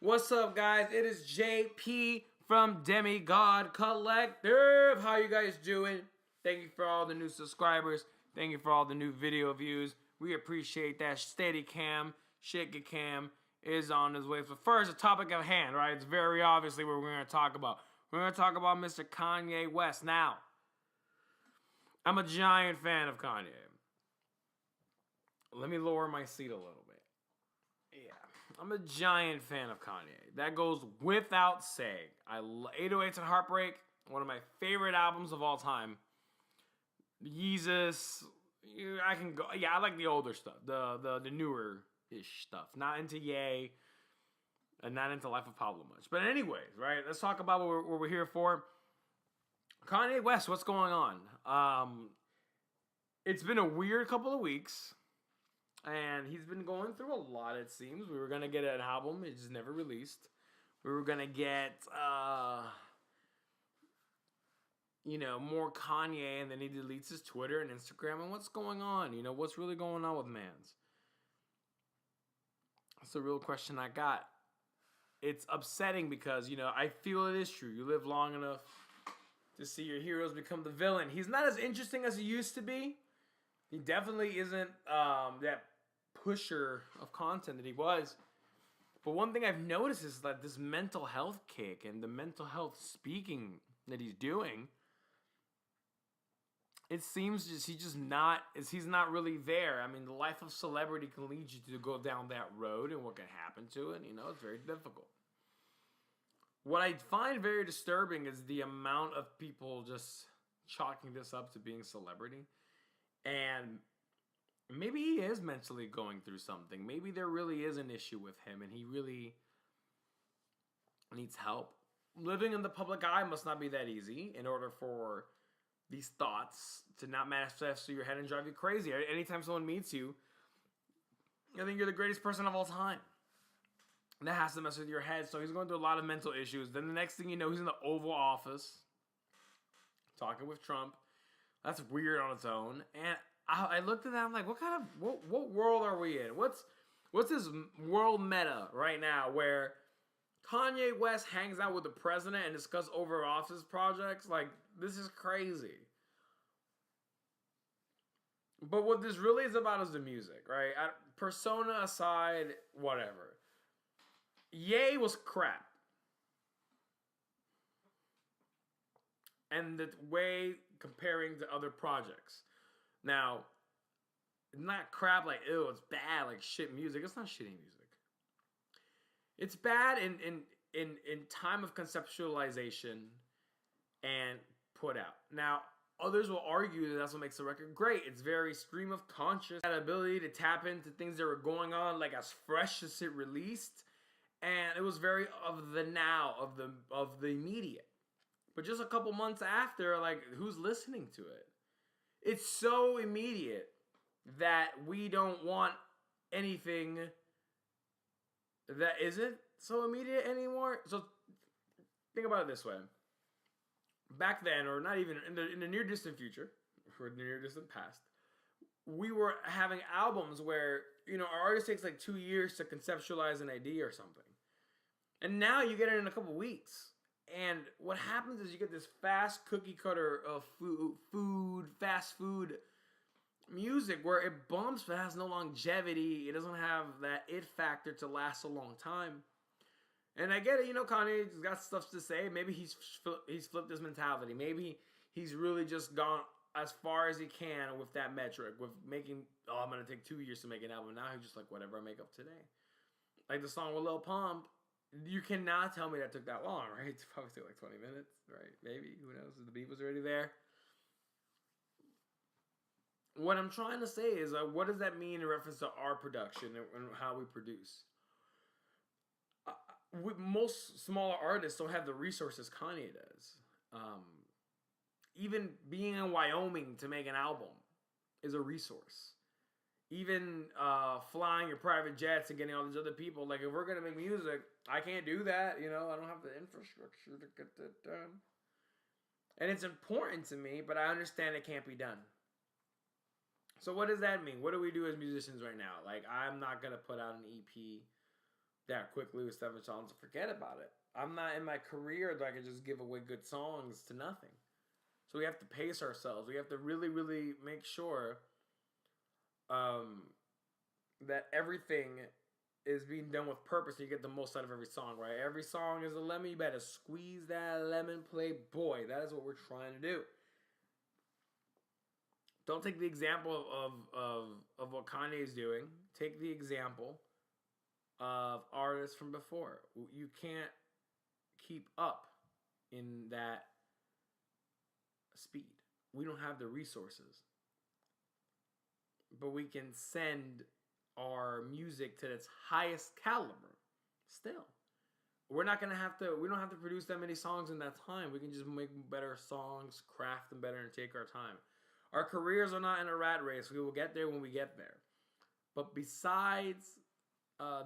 What's up, guys? It is JP from Demigod Collective. How you guys doing? Thank you for all the new subscribers. Thank you for all the new video views. We appreciate that. Steady cam, shaky cam is on his way. So first, the topic at hand, right? It's very obviously what we're going to talk about. We're going to talk about Mr. Kanye West. Now, I'm a giant fan of Kanye. Let me lower my seat a little bit. Yeah, I'm a giant fan of Kanye. That goes without saying. 808s and Heartbreak, one of my favorite albums of all time. Yeezus, I can go. Yeah, I like the older stuff, the newer-ish stuff. Not into Ye, and not into Life of Pablo much. But anyways, right, let's talk about what we're here for. Kanye West, what's going on? It's been a weird couple of weeks. And he's been going through a lot, it seems. We were going to get an album. It just never released. We were going to get, more Kanye. And then he deletes his Twitter and Instagram. And what's going on? What's really going on with Mans? That's the real question I got. It's upsetting because, I feel it is true. You live long enough to see your heroes become the villain. He's not as interesting as he used to be. He definitely isn't that pusher of content that he was. But one thing I've noticed is that this mental health kick and the mental health speaking that he's doing, it seems he's not really there. I mean, the life of celebrity can lead you to go down that road, and what can happen to it, it's very difficult. What I find very disturbing is the amount of people just chalking this up to being celebrity. And maybe he is mentally going through something. Maybe there really is an issue with him and he really needs help. Living in the public eye must not be that easy in order for these thoughts to not manifest through your head and drive you crazy. Anytime someone meets you, I think you're the greatest person of all time. And that has to mess with your head. So he's going through a lot of mental issues. Then the next thing you know, he's in the Oval Office talking with Trump. That's weird on its own. And I looked at that, I'm like, what world are we in? What's this world meta right now where Kanye West hangs out with the president and discuss over office projects? Like, this is crazy. But what this really is about is the music, right? Persona aside, whatever. Ye was crap. And the way comparing to other projects. Now, not crap like, ew, it's bad, like shit music. It's not shitty music. It's bad in time of conceptualization and put out. Now, others will argue that that's what makes the record great. It's very stream of conscious, that ability to tap into things that were going on, like as fresh as it released. And it was very of the now, of the immediate. But just a couple months after, like, who's listening to it? It's so immediate that we don't want anything that isn't so immediate anymore. So think about it this way. Back then, or not even in the near distant future, or the near distant past, we were having albums where, our artist takes like 2 years to conceptualize an idea or something. And now you get it in a couple weeks. And what happens is you get this fast cookie cutter of fast food music where it bumps but has no longevity. It doesn't have that it factor to last a long time. And I get it, Kanye's got stuff to say. Maybe he's flipped his mentality. Maybe he's really just gone as far as he can with that metric, with making, I'm going to take 2 years to make an album. Now he's just like, whatever I make up today. Like the song with Lil Pump. You cannot tell me that took that long, right? It probably took like 20 minutes, right? Maybe. Who knows? The beat was already there. What I'm trying to say is, what does that mean in reference to our production and how we produce? Most smaller artists don't have the resources Kanye does. Even being in Wyoming to make an album is a resource. Even flying your private jets and getting all these other people. Like, if we're going to make music, I can't do that. I don't have the infrastructure to get that done. And it's important to me, but I understand it can't be done. So what does that mean? What do we do as musicians right now? Like, I'm not going to put out an EP that quickly with 7 songs and forget about it. I'm not in my career that I can just give away good songs to nothing. So we have to pace ourselves. We have to really, really make sure um, that everything is being done with purpose and you get the most out of every song, right? Every song is a lemon. You better squeeze that lemon, play boy. That is what we're trying to do. Don't take the example of what Kanye is doing. Take the example of artists from before. You can't keep up in that speed. We don't have the resources. But we can send our music to its highest caliber still. We don't have to produce that many songs in that time. We can just make better songs, craft them better, and take our time. Our careers are not in a rat race. We will get there when we get there. But besides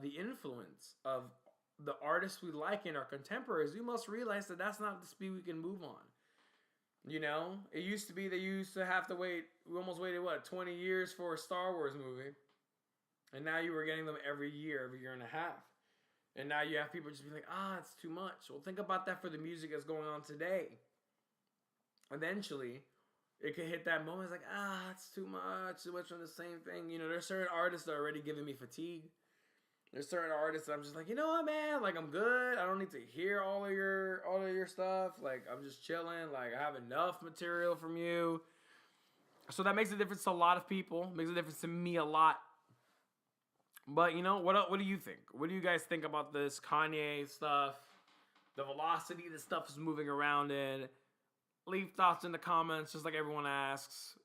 the influence of the artists we like in our contemporaries, we must realize that that's not the speed we can move on. You know, it used to be that you used to have to wait. We almost waited 20 years for a Star Wars movie, and now you were getting them every year and a half. And now you have people just be like, it's too much. Well, think about that for the music that's going on today. Eventually, it could hit that moment. It's like, it's too much from the same thing. You know, there's certain artists that are already giving me fatigue. There's certain artists that I'm just like, you know what, man? Like, I'm good. I don't need to hear all of your stuff. Like, I'm just chilling. Like, I have enough material from you. So that makes a difference to a lot of people. Makes a difference to me a lot. But, you know, what do you think? What do you guys think about this Kanye stuff? The velocity that stuff is moving around in. Leave thoughts in the comments, just like everyone asks.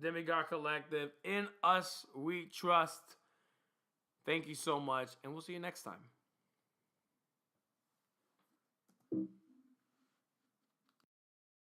Demigod Collective. In us, we trust. Thank you so much, and we'll see you next time.